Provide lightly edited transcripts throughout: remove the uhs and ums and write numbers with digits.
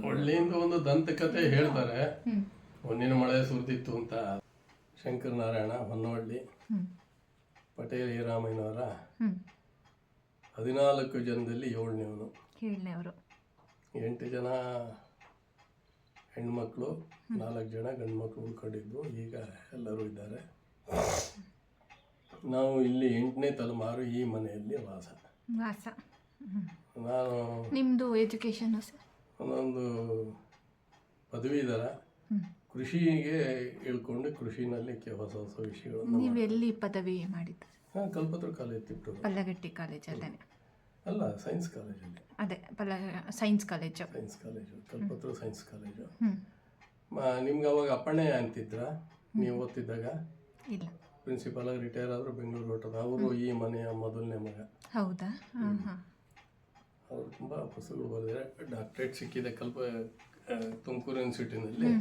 ಒಳ್ಳೆಯಿಂದ ಒಂದು ದಂತಕತೆ ಹೇಳ್ತಾರೆ. ಹೊನ್ನಿನ ಮಳೆ ಸುರಿದಿತ್ತು ಅಂತ. ಶಂಕರನಾರಾಯಣ ಹೊನ್ನವಳ್ಳಿ ಪಟೇಲ್ ಹಿರಾಮಯ್ಯನವರ 14 ಜನದಲ್ಲಿ 7ನೇವನು. 8 ಜನ ಹೆಣ್ಮಕ್ಳು, 4 ಜನ ಗಂಡು ಮಕ್ಕಳು ಉಳ್ಕೊಂಡಿದ್ದು. ಈಗ ಎಲ್ಲರೂ ಇದ್ದಾರೆ. ನಾವು ಇಲ್ಲಿ 8ನೇ ತಲೆಮಾರು ಈ ಮನೆಯಲ್ಲಿ ವಾಸ. ನಾನು ನಿಮ್ಮದು ಎಜುಕೇಷನ್ ಸರ್? ಒಂದೊಂದು ಪದವೀಧರ. ಕೃಷಿಗೆ ಇಳ್ಕೊಂಡು ಕೃಷಿನಲ್ಲಿ ಹೊಸ ಹೊಸ ವಿಷಯಗಳು. ನೀವು ಎಲ್ಲಿ ಪದವಿ ಮಾಡಿದ್ದು? ಕಲ್ಪತರು ಕಾಲೇಜ್ ತಿಪ್ಟೂರು. ಪಲ್ಲಗಟ್ಟಿ ಕಾಲೇಜಲ್ಲೇ? ಅಲ್ಲ, ಸೈನ್ಸ್ ಕಾಲೇಜಲ್ಲಿ. ಅದೇ ಸೈನ್ಸ್ ಕಾಲೇಜು. ಕಲ್ಪತರು ಸೈನ್ಸ್ ಕಾಲೇಜು. ನಿಮ್ಗೆ ಅವಾಗ ಅಪ್ಪಣ್ಣೆ ಅಂತಿದ್ರ ನೀವು ಓದ್ತಿದ್ದಾಗ? ಇಲ್ಲ, ಪ್ರಿನ್ಸಿಪಾಲ್ ಆಗಿ ರಿಟೈರ್ ಆದರು, ಬೆಂಗಳೂರು ಹೊರಟರು. ಅವರು ಈ ಮನೆಯ ಮೊದಲನೇ ಮಗ. ಹೌದಾ? ಅವರು ತುಂಬ ಪುಸ್ತಕಗಳು ಬರೆದಿದ್ದಾರೆ. ಡಾಕ್ಟ್ರೇಟ್ ಸಿಕ್ಕಿದೆ ತುಮಕೂರು ಯೂನಿವರ್ಸಿಟಿನಲ್ಲಿ.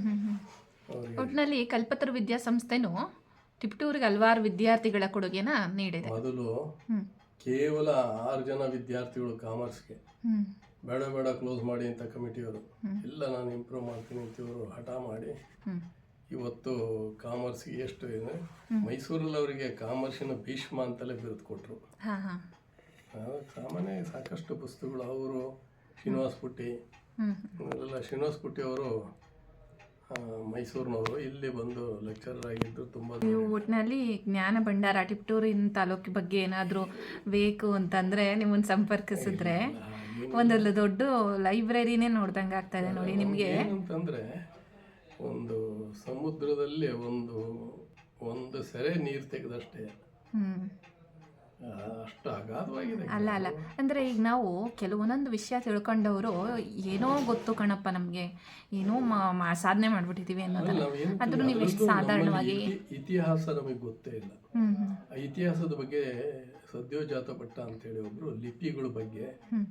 ಒಟ್ಟಿನಲ್ಲಿ ಕಲ್ಪತರು ವಿದ್ಯಾಸಂಸ್ಥೆನೂ ತಿಪಟೂರಿಗೆ ಹಲವಾರು ವಿದ್ಯಾರ್ಥಿಗಳ ಕೊಡುಗೆನ ನೀಡಿದೆ. ಮೊದಲು ಕೇವಲ 6 ಜನ ವಿದ್ಯಾರ್ಥಿಗಳು ಕಾಮರ್ಸ್ಗೆ. ಬೇಡ ಕ್ಲೋಸ್ ಮಾಡಿ ಅಂತ ಕಮಿಟಿಯವರು. ಇಲ್ಲ, ನಾನು ಇಂಪ್ರೂವ್ ಮಾಡ್ತೀನಿ ಅಂತ ಇವರು ಹಠ ಮಾಡಿ ಇವತ್ತು ಕಾಮರ್ಸ್ಗೆ ಎಷ್ಟು ಇದೆ. ಮೈಸೂರಲ್ಲಿ ಅವರಿಗೆ ಕಾಮರ್ಸಿನ ಭೀಷ್ಮ ಅಂತಲೇ ಬಿರುದು ಕೊಟ್ಟರು. ಸಾಮಾನ್ಯ ಸಾಕಷ್ಟು ಪುಸ್ತಕಗಳು. ಅವರು ಶ್ರೀನಿವಾಸ್ ಪುಟ್ಟಿ ಇವರೆಲ್ಲ. ಶ್ರೀನಿವಾಸ್ ಪುಟ್ಟಿ ಅವರು ಮೈಸೂರಿನವರು, ಇಲ್ಲಿ ಬಂದು ಲೆಕ್ಚರರ್ ಆಗಿದ್ದು. ತುಂಬ ಒಟ್ಟಿನಲ್ಲಿ ಜ್ಞಾನ ಭಂಡಾರ ತಿಪಟೂರಿನ ತಾಲೂಕು ಬಗ್ಗೆ ಏನಾದರೂ ಬೇಕು ಅಂತಂದರೆ ನಿಮ್ಮನ್ನು ಸಂಪರ್ಕಿಸಿದ್ರೆ ಒಂದೊಂದು ದೊಡ್ಡ ಲೈಬ್ರರಿನೇ ನೋಡ್ದಂಗೆ ಆಗ್ತಾಯಿದೆ ನೋಡಿ ನಿಮಗೆ. ಏನಂತಂದರೆ, ಒಂದು ಸಮುದ್ರದಲ್ಲಿ ಒಂದು ಸೆರೆ ನೀರು ತೆಗೆದಷ್ಟೇ, ಅಷ್ಟು ಅಗಾಧವಾಗಿದೆ. ಅಲ್ಲ ಅಂದರೆ ಈಗ ನಾವು ಕೆಲವೊಂದೊಂದು ವಿಷಯ ತಿಳ್ಕೊಂಡವರು ಏನೋ ಗೊತ್ತು ಕಣಪ್ಪ ನಮಗೆ, ಏನೋ ಸಾಧನೆ ಮಾಡ್ಬಿಟ್ಟಿದ್ದೀವಿ ಅನ್ನೋದಲ್ಲ. ಆದರೂ ನೀವು ಎಷ್ಟು ಸಾಧಾರಣವಾಗಿ ಇತಿಹಾಸ ನಮಗೆ ಗೊತ್ತೇ ಇಲ್ಲ. ಇತಿಹಾಸದ ಬಗ್ಗೆ ಸದ್ಯೋಜಾತ ಭಟ್ಟ ಅಂತೇಳಿ ಒಬ್ರು ಲಿಪಿಗಳ ಬಗ್ಗೆ,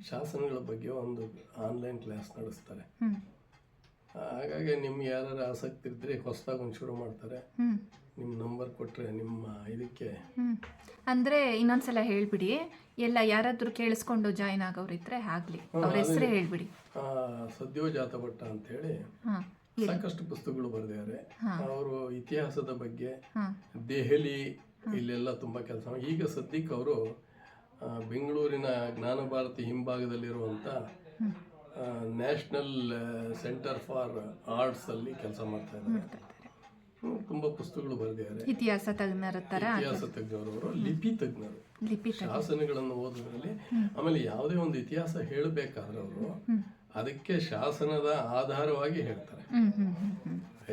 ಶಾಸನಗಳ ಬಗ್ಗೆ ಒಂದು ಆನ್ಲೈನ್ ಕ್ಲಾಸ್ ನಡೆಸ್ತಾರೆ. ಹಾಗಾಗಿ ನಿಮ್ಗೆ ಯಾರು ಆಸಕ್ತಿ ಇದ್ದರೆ ಹೊಸದಾಗಿ ಒಂದು ಶುರು ಮಾಡ್ತಾರೆ. ನಿಮ್ಮ ನಂಬರ್ ಕೊಟ್ಟರೆ ನಿಮ್ಮ ಇದಕ್ಕೆ. ಅಂದರೆ ಇನ್ನೊಂದ್ಸಲ ಹೇಳ್ಬಿಡಿ, ಎಲ್ಲ ಯಾರಾದರೂ ಕೇಳಿಸ್ಕೊಂಡು ಜಾಯ್ನ್ ಆಗೋರಿದ್ರೆ ಆಗಲಿ, ಅವ್ರ ಹೆಸರೇ ಹೇಳ್ಬಿಡಿ. ಸದ್ಯೋಜಾತ ಭಟ್ಟ ಅಂತೇಳಿ ಸಾಕಷ್ಟು ಪುಸ್ತಕಗಳು ಬರೆದಿದ್ದಾರೆ. ಅವರು ಇತಿಹಾಸದ ಬಗ್ಗೆ ದೆಹಲಿ ಇಲ್ಲೆಲ್ಲ ತುಂಬ ಕೆಲಸ. ಈಗ ಸದ್ಯಕ್ಕೆ ಅವರು ಬೆಂಗಳೂರಿನ ಜ್ಞಾನ ಭಾರತಿ ಹಿಂಭಾಗದಲ್ಲಿರುವಂಥ ನ್ಯಾಷನಲ್ ಸೆಂಟರ್ ಫಾರ್ ಆರ್ಟ್ಸ್ ಅಲ್ಲಿ ಕೆಲಸ ಮಾಡ್ತಾ ಇದ್ದಾರೆ. ತುಂಬ ಪುಸ್ತಕಗಳು ಬರೆದಿದ್ದಾರೆ. ಇತಿಹಾಸ ತಜ್ಞರ ಥರ. ಇತಿಹಾಸ ತಜ್ಞರವರು, ಲಿಪಿ ತಜ್ಞರು. ಶಾಸನಗಳನ್ನು ಓದೋದ್ರಲ್ಲಿ. ಆಮೇಲೆ ಯಾವುದೇ ಒಂದು ಇತಿಹಾಸ ಹೇಳಬೇಕಾದ್ರೆ ಅವರು ಅದಕ್ಕೆ ಶಾಸನದ ಆಧಾರವಾಗಿ ಹೇಳ್ತಾರೆ.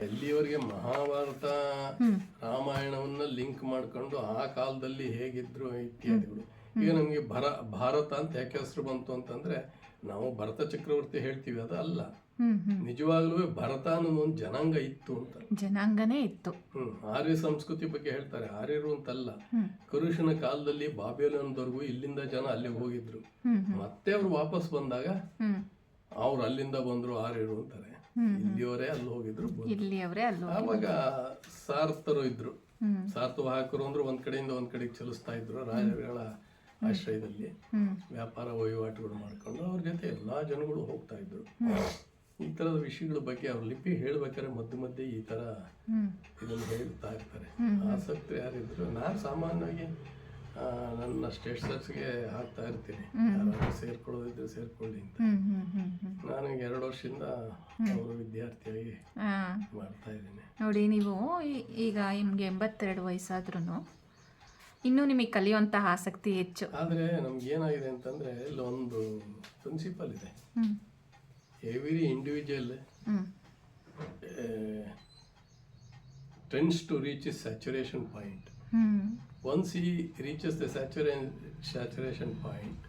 ಎಲ್ಲಿವರೆಗೆ ಮಹಾಭಾರತ ರಾಮಾಯಣವನ್ನ ಲಿಂಕ್ ಮಾಡ್ಕೊಂಡು ಆ ಕಾಲದಲ್ಲಿ ಹೇಗಿದ್ರು ಇತ್ಯಾದಿಗಳು. ಈಗ ನಮಗೆ ಭಾರತ ಅಂತ ಯಾಕೆ ಹೆಸರು ಬಂತು ಅಂತಂದ್ರೆ, ನಾವು ಭರತ ಚಕ್ರವರ್ತಿ ಹೇಳ್ತೀವಿ, ಅದು ಅಲ್ಲ. ನಿಜವಾಗ್ಲೂ ಭರತ ಅನ್ನೋದು ಒಂದು ಜನಾಂಗ ಇತ್ತು ಅಂತ. ಜನಾಂಗನೇ ಇತ್ತು. ಆರ್ಯ ಸಂಸ್ಕೃತಿ ಬಗ್ಗೆ ಹೇಳ್ತಾರೆ. ಆರ್ಯರು ಅಂತಲ್ಲ, ಕರುಷನ ಕಾಲದಲ್ಲಿ ಬಾಬೇಲೋನ್ದವರೆಗೂ ಇಲ್ಲಿಂದ ಜನ ಅಲ್ಲಿಗೆ ಹೋಗಿದ್ರು. ಮತ್ತೆ ಅವ್ರು ವಾಪಸ್ ಬಂದಾಗ ಅವ್ರು ಅಲ್ಲಿಂದ ಬಂದ್ರು ಆರ್ಯರು ಅಂತಾರೆ. ಇಲ್ಲಿಯವರೇ ಅಲ್ಲಿ ಹೋಗಿದ್ರು, ಆವಾಗ ಸಾರ್ತರು ಇದ್ರು. ಸಾರ್ಥವಾಹಕರು ಅಂದ್ರೆ ಒಂದ್ ಕಡೆಯಿಂದ ಒಂದ್ ಕಡೆಗೆ ಚಲಿಸ್ತಾ ಇದ್ರು. ರಾಜರುಗಳ ಆಶ್ರಯದಲ್ಲಿ ವ್ಯಾಪಾರ ವಹಿವಾಟುಗಳು ಮಾಡ್ಕೊಂಡು ಅವ್ರ ಜೊತೆ ಎಲ್ಲಾ ಜನಗಳು ಹೋಗ್ತಾ ಇದ್ರು. ಈ ತರದ ವಿಷಯಗಳ ಬಗ್ಗೆ ಅವ್ರ ಲಿಪಿ ಹೇಳ್ಬೇಕಾದ್ರೆ ಮಧ್ಯೆ ಈ ತರ ಇದನ್ನು ಹೇಳ್ತಾ ಇರ್ತಾರೆ. ಆಸಕ್ತಿ ಯಾರಿದ್ರು, ನಾನು ಸಾಮಾನ್ಯವಾಗಿ ನನ್ನ ಸ್ಟೇಟಸ್ಗೆ ಹಾಕ್ತಾ ಇರ್ತೀನಿ, ಯಾರು ಸೇರ್ಕೊಳ್ಳೋದಿದ್ರೆ ಸೇರ್ಕೊಳ್ಳಿ ಅಂತ. ನಾನು 2 ವರ್ಷದಿಂದ ಅವರು ವಿದ್ಯಾರ್ಥಿಯಾಗಿ ಮಾಡ್ತಾ ಇದ್ದೀನಿ. ನೋಡಿ, ನೀವು ಈಗ ನಿಮ್ಗೆ 82 ವಯಸ್ಸಾದ್ರೂ ಇನ್ನೂ ನಿಮಗೆ ಕಲಿಯುವಂತಹ ಆಸಕ್ತಿ ಹೆಚ್ಚು. ಆದರೆ ನಮ್ಗೆ ಏನಾಗಿದೆ ಅಂತಂದ್ರೆ, ಇಲ್ಲಿ ಒಂದು ಪ್ರಿನ್ಸಿಪಲ್ ಇದೆ. Every individual tends to reach a saturation point. Once he reaches the saturation point,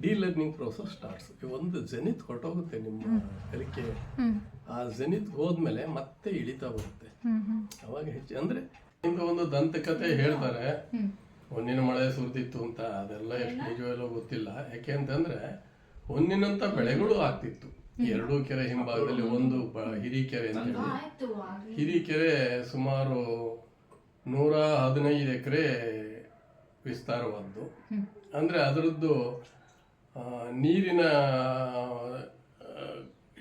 de-learning process starts. ಒಂದು ಜೆನಿತ್ ಹೊರಟೋಗುತ್ತೆ ನಿಮ್ಮ ಕಲಿಕೆ. ಆ ಜೆನಿತ್ ಹೋದ್ಮೇಲೆ ಮತ್ತೆ ಇಳಿತಾ ಬರುತ್ತೆ. ಅವಾಗ ಹೆಚ್ಚು ಅಂದ್ರೆ ಒಂದು ದಂತಕತೆ ಹೇಳ್ತಾರೆ, ಹೊನ್ನಿನ ಮಳೆ ಸುರಿದಿತ್ತು ಅಂತ. ಅದೆಲ್ಲ ಎಷ್ಟು ನಿಜವೆಲ್ಲೋ ಗೊತ್ತಿಲ್ಲ. ಯಾಕೆ ಅಂತಂದ್ರೆ ಹೊನ್ನಿನಂತ ಬೆಳೆಗಳು ಆಗ್ತಿತ್ತು. 2 ಕೆರೆ ಹಿಂಭಾಗದಲ್ಲಿ ಒಂದು ಹಿರೀಕೆರೆ ಅಂತ ಹೇಳಿ. ಹಿರೀಕೆರೆ ಸುಮಾರು 115 ಎಕರೆ ವಿಸ್ತಾರವಾದ್ದು. ಅಂದ್ರೆ ಅದರದ್ದು ನೀರಿನ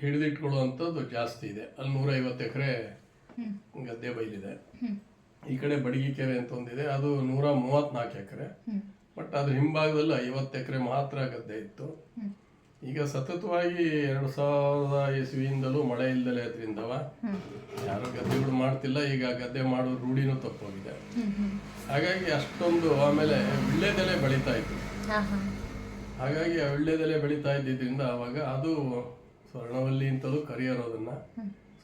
ಹಿಡಿದಿಟ್ಕೊಳ್ಳುವಂಥದ್ದು ಜಾಸ್ತಿ ಇದೆ. ಅಲ್ಲಿ 150 ಎಕರೆ ಗದ್ದೆ ಬೈಲಿದೆ. ಈ ಕಡೆ ಬಡಗಿಕೆರೆ ಅಂತ ಒಂದಿದೆ, ಅದು 134 ಎಕರೆ. ಬಟ್ ಅದ್ರ ಹಿಂಭಾಗದಲ್ಲಿ 50 ಎಕರೆ ಮಾತ್ರ ಗದ್ದೆ ಇತ್ತು. ಈಗ ಸತತವಾಗಿ 2000 ಇಸ್ವಿಯಿಂದಲೂ ಮಳೆ ಇಲ್ದಲೇ ಅದರಿಂದವ ಯಾರು ಗದ್ದೆಗಳು ಮಾಡ್ತಿಲ್ಲ. ಈಗ ಗದ್ದೆ ಮಾಡೋ ರೂಢಿನೂ ತಪ್ಪೋಗಿದೆ. ಹಾಗಾಗಿ ಅಷ್ಟೊಂದು, ಆಮೇಲೆ ವಿಳ್ಳೆದೆಲೆ ಬೆಳೀತಾ ಇತ್ತು. ಹಾಗಾಗಿ ಆ ವಿಳ್ಳೆದೆಲೆ ಬೆಳೀತಾ ಇದ್ದಿದ್ದರಿಂದ ಅವಾಗ ಅದು ಸ್ವರ್ಣವಲ್ಲಿ ಅಂತಲೂ ಕರೆಯೋರು ಅದನ್ನ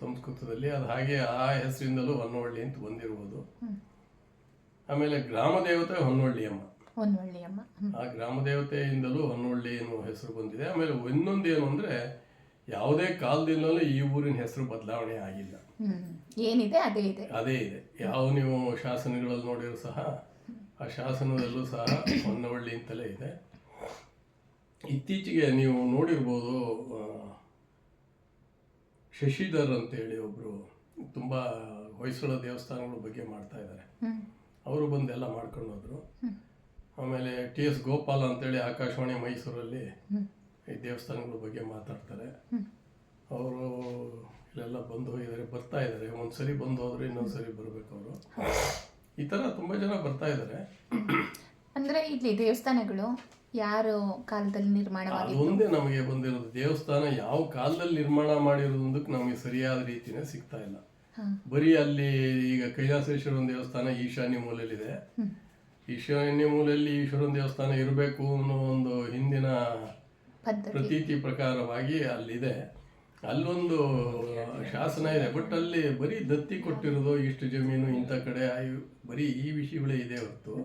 ಸಂಸ್ಕೃತದಲ್ಲಿ. ಅದು ಹಾಗೆ ಆ ಹೆಸರಿಂದಲೂ ಹೊನ್ನವಳ್ಳಿ ಅಂತ ಬಂದಿರ್ಬೋದು. ಆಮೇಲೆ ಗ್ರಾಮ ದೇವತೆ ಹೊನ್ನವಳ್ಳಿಯಮ್ಮ. ಆ ಗ್ರಾಮ ದೇವತೆಯಿಂದಲೂ ಹೊನ್ನವಳ್ಳಿ ಎನ್ನುವ ಹೆಸರು ಬಂದಿದೆ. ಆಮೇಲೆ ಇನ್ನೊಂದೇನು ಅಂದ್ರೆ ಯಾವುದೇ ಕಾಲದಿಂದಲೂ ಈ ಊರಿನ ಹೆಸರು ಬದಲಾವಣೆ ಆಗಿಲ್ಲ. ಏನಿದೆ ಅದೇ ಇದೆ. ಯಾವ ನೀವು ಶಾಸನಗಳಲ್ಲಿ ನೋಡಿದ್ರು ಸಹ ಆ ಶಾಸನದಲ್ಲೂ ಸಹ ಹೊನ್ನವಳ್ಳಿ ಅಂತಲೇ ಇದೆ. ಇತ್ತೀಚೆಗೆ ನೀವು ನೋಡಿರ್ಬೋದು, ಶಶಿಧರ್ ಅಂತೇಳಿ ಒಬ್ರು ತುಂಬಾ ಹೊಯ್ಸಳ ದೇವಸ್ಥಾನಗಳ ಬಗ್ಗೆ ಮಾಡ್ತಾ ಇದ್ದಾರೆ. ಅವರು ಬಂದೆಲ್ಲ ಮಾಡ್ಕೊಂಡು ಹೋದ್ರು. ಆಮೇಲೆ TS ಗೋಪಾಲ್ ಅಂತೇಳಿ ಆಕಾಶವಾಣಿ ಮೈಸೂರಲ್ಲಿ ಈ ದೇವಸ್ಥಾನಗಳ ಬಗ್ಗೆ ಮಾತಾಡ್ತಾರೆ. ಅವರು ಇಲ್ಲೆಲ್ಲ ಬಂದು ಹೋಗಿದ್ದಾರೆ, ಬರ್ತಾ ಇದ್ದಾರೆ. ಒಂದ್ಸರಿ ಬಂದು ಹೋದ್ರೆ ಇನ್ನೊಂದ್ಸರಿ ಬರ್ಬೇಕು ಅವರು. ಈ ತರ ತುಂಬಾ ಜನ ಬರ್ತಾ ಇದ್ದಾರೆ. ಅಂದ್ರೆ ಇಲ್ಲಿ ದೇವಸ್ಥಾನಗಳು ಯಾರು ಕಾಲದಲ್ಲಿ ನಿರ್ಮಾಣವಾಗಿತ್ತು? ಅದೊಂದೇ ನಮಗೆ ಬಂದಿರೋದು. ದೇವಸ್ಥಾನ ಯಾವ ಕಾಲದಲ್ಲಿ ನಿರ್ಮಾಣ ಮಾಡಿರೋದಕ್ಕೆ ನಮಗೆ ಸರಿಯಾದ ರೀತಿನೇ ಸಿಗ್ತಾ ಇಲ್ಲ. ಬರೀ ಅಲ್ಲಿ ಈಗ ಕೈಲಾಸೇಶ್ವರನ ದೇವಸ್ಥಾನ ಈಶಾನ್ಯ ಮೂಲೆಯಲ್ಲಿದೆ. ಈಶಾನ್ಯ ಮೂಲೆಯಲ್ಲಿ ಈಶ್ವರನ ದೇವಸ್ಥಾನ ಇರಬೇಕು ಅನ್ನೋ ಒಂದು ಹಿಂದಿನ ಪ್ರತೀತಿ ಪ್ರಕಾರವಾಗಿ ಅಲ್ಲಿದೆ. ಅಲ್ಲೊಂದು ಶಾಸನ ಇದೆ. ಬಟ್ ಅಲ್ಲಿ ಬರೀ ದತ್ತಿ ಕೊಟ್ಟಿರೋದು, ಇಷ್ಟು ಜಮೀನು ಇಂಥ ಕಡೆ, ಬರೀ ಈ ವಿಷಯಗಳೇ ಇದೆ ಹೊರತು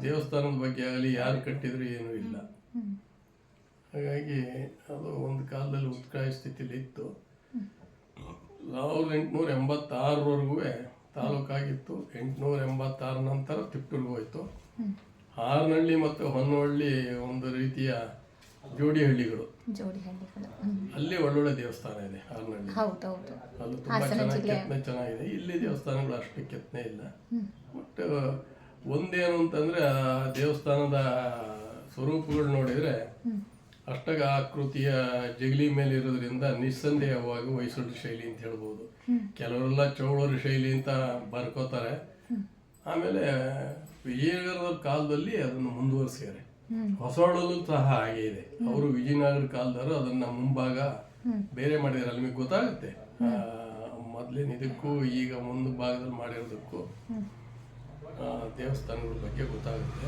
ದೇವಸ್ಥಾನದ ಬಗ್ಗೆ ಆಗಲಿ ಯಾರು ಕಟ್ಟಿದ್ರು ಏನೂ ಇಲ್ಲ. ಹಾಗಾಗಿ ಅದು ಒಂದು ಕಾಲದಲ್ಲಿ ಉತ್ಕಾಯ ಸ್ಥಿತಿಲಿ ಇತ್ತು. 1886ವರೆಗೂ ತಾಲೂಕಾಗಿತ್ತು. 886 ನಂತರ ತಿಪ್ಟೂರ್ಗೆ ಹೋಯ್ತು. ಹಾರನಹಳ್ಳಿ ಮತ್ತು ಹೊನ್ನವಳ್ಳಿ ಒಂದು ರೀತಿಯ ಜೋಡಿ ಹಳ್ಳಿಗಳು. ಅಲ್ಲಿ ಒಳ್ಳೊಳ್ಳೆ ದೇವಸ್ಥಾನ ಇದೆ ಹಾರನಹಳ್ಳಿ. ಅಲ್ಲೂ ತುಂಬಾ ಚೆನ್ನಾಗಿದೆ. ಇಲ್ಲಿ ದೇವಸ್ಥಾನಗಳು ಅಷ್ಟು ಕೆತ್ತನೆ ಇಲ್ಲ. ಬಟ್ ಒಂದೇನು ಅಂತಂದ್ರೆ ಆ ದೇವಸ್ಥಾನದ ಸ್ವರೂಪಗಳು ನೋಡಿದ್ರೆ ಅಷ್ಟಗ ಆಕೃತಿಯ ಜಗಲಿ ಮೇಲೆ ಇರೋದ್ರಿಂದ ನಿಸ್ಸಂದೇಹವಾಗಿ ಹೊಯ್ಸಳ ಶೈಲಿ ಅಂತ ಹೇಳ್ಬೋದು. ಕೆಲವರೆಲ್ಲ ಚೌಳರ ಶೈಲಿ ಅಂತ ಬರ್ಕೋತಾರೆ. ಆಮೇಲೆ ವಿಜಯನಗರದ ಕಾಲದಲ್ಲಿ ಅದನ್ನು ಮುಂದುವರಿಸಿದ್ದಾರೆ. ಹೊಸೊಳಲ್ಲೂ ಸಹ ಹಾಗೆ ಇದೆ. ಅವರು ವಿಜಯನಗರ ಕಾಲದವರು ಅದನ್ನ ಮುಂಭಾಗ ಬೇರೆ ಮಾಡಿದಾರೆ. ನಿಮಗೆ ಗೊತ್ತಾಗುತ್ತೆ ಮೊದ್ಲಿನ ಇದಕ್ಕೂ ಈಗ ಮುಂದೆ ಭಾಗದಲ್ಲಿ ಮಾಡಿರೋದಕ್ಕೂ ದೇವಸ್ಥಾನಗಳ ಬಗ್ಗೆ ಗೊತ್ತಾಗುತ್ತೆ.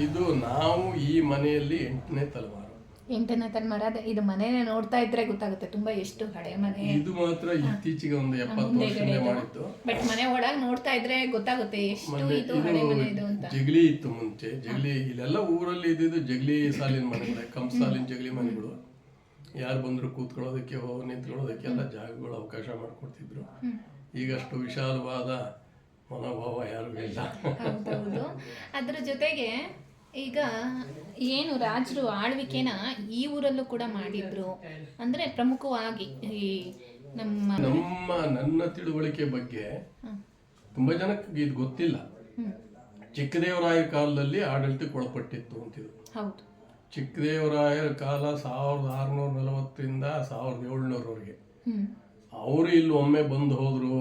ಇದು ನಾವು ಈ ಮನೆಯಲ್ಲಿ 8ನೇ ತಲೆಮಾರು. ಇದು ಮನೆನೇ ನೋಡ್ತಾ ಇದ್ರೆ ಗೊತ್ತಾಗುತ್ತೆ ತುಂಬಾ ಎಷ್ಟು ಹಳೆ ಮನೆ. ಇದು ಮಾತ್ರ ಇತ್ತೀಚೆಗೆ ಒಂದು 70 ವರ್ಷದಿಂದ ಮಾಡಿದ್ದು. ಬಟ್ ಮನೆ ಒಳಗೆ ನೋಡ್ತಾ ಇದ್ರೆ ಗೊತ್ತಾಗುತ್ತೆ ಎಷ್ಟು ಇದು ಹಳೆ ಮನೆ ಇದು ಅಂತ. ಜಗಲಿ ಇತ್ತು ಮುಂಚೆ. ಜಗಲಿ ಇಲ್ಲೆಲ್ಲ ಊರಲ್ಲಿ ಇದ್ದಿದ್ದು ಜಗಲಿ ಸಾಲಿನ ಮನೆಗಳೇ, ಸಾಲಿನ ಜಗಲಿ ಮನೆಗಳು. ಯಾರು ಬಂದ್ರು ಕೂತ್ಕೊಳ್ಳೋದಕ್ಕೆ ನಿಂತ್ಕೊಳ್ಳೋದಕ್ಕೆ ಎಲ್ಲ ಜಾಗಗಳು ಅವಕಾಶ ಮಾಡಿಕೊಡ್ತಿದ್ರು. ಈಗಷ್ಟು ವಿಶಾಲವಾದ ಮನೋಭಾವ ಯಾರು ಇಲ್ಲ. ಅದ್ರ ಜೊತೆಗೆ ಈಗ ಏನು ರಾಜರು ಆಳ್ವಿಕೆನ ಈ ಊರಲ್ಲೂ ಕೂಡ ಮಾಡಿದ್ರು. ಅಂದ್ರೆ ಪ್ರಮುಖವಾಗಿ ಈ ನನ್ನ ತಿಳುವಳಿಕೆ ಬಗ್ಗೆ ತುಂಬಾ ಜನಕ್ಕೆ ಇದು ಗೊತ್ತಿಲ್ಲ. ಚಿಕ್ಕದೇವರಾಯರ ಕಾಲದಲ್ಲಿ ಆಡಳಿತಕ್ಕೆ ಒಳಪಟ್ಟಿತ್ತು ಅಂತಿದ್ರು. ಚಿಕ್ಕದೇವರಾಯರ ಕಾಲ 1640ರಿಂದ 1700ವರೆಗೆ. ಅವರು ಇಲ್ಲಿ ಒಮ್ಮೆ ಬಂದು ಹೋದ್ರು,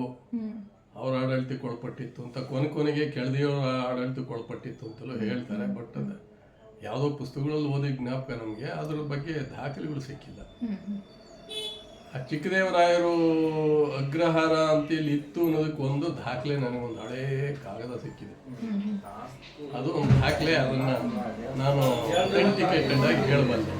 ಅವ್ರ ಆಡಳಿತಕ್ಕೆ ಒಳಪಟ್ಟಿತ್ತು ಅಂತ. ಕೊನೆಗೆ ಕೆಳದಿಯವರ ಆಡಳಿತಕ್ಕೆ ಒಳಪಟ್ಟಿತ್ತು ಅಂತಲೂ ಹೇಳ್ತಾರೆ. ಬಟ್ ಅದು ಯಾವುದೋ ಪುಸ್ತಕಗಳಲ್ಲಿ ಓದಿ ಜ್ಞಾಪಕ ನಮಗೆ. ಅದ್ರ ಬಗ್ಗೆ ದಾಖಲೆಗಳು ಸಿಕ್ಕಿಲ್ಲ. ಆ ಚಿಕ್ಕದೇವರಾಯರು ಅಗ್ರಹಾರ ಅಂತ ಇಲ್ಲಿ ಇತ್ತು ಅನ್ನೋದಕ್ಕೆ ಒಂದು ದಾಖಲೆ ನನಗೊಂದು ಹಳೇ ಕಾಗದ ಸಿಕ್ಕಿದೆ. ಅದು ಒಂದು ದಾಖಲೆ. ಅದನ್ನ ನಾನು ಅಥೆಂಟಿಕೇಟೆಡ್ ಆಗಿ ಹೇಳಬಲ್ಲೆ.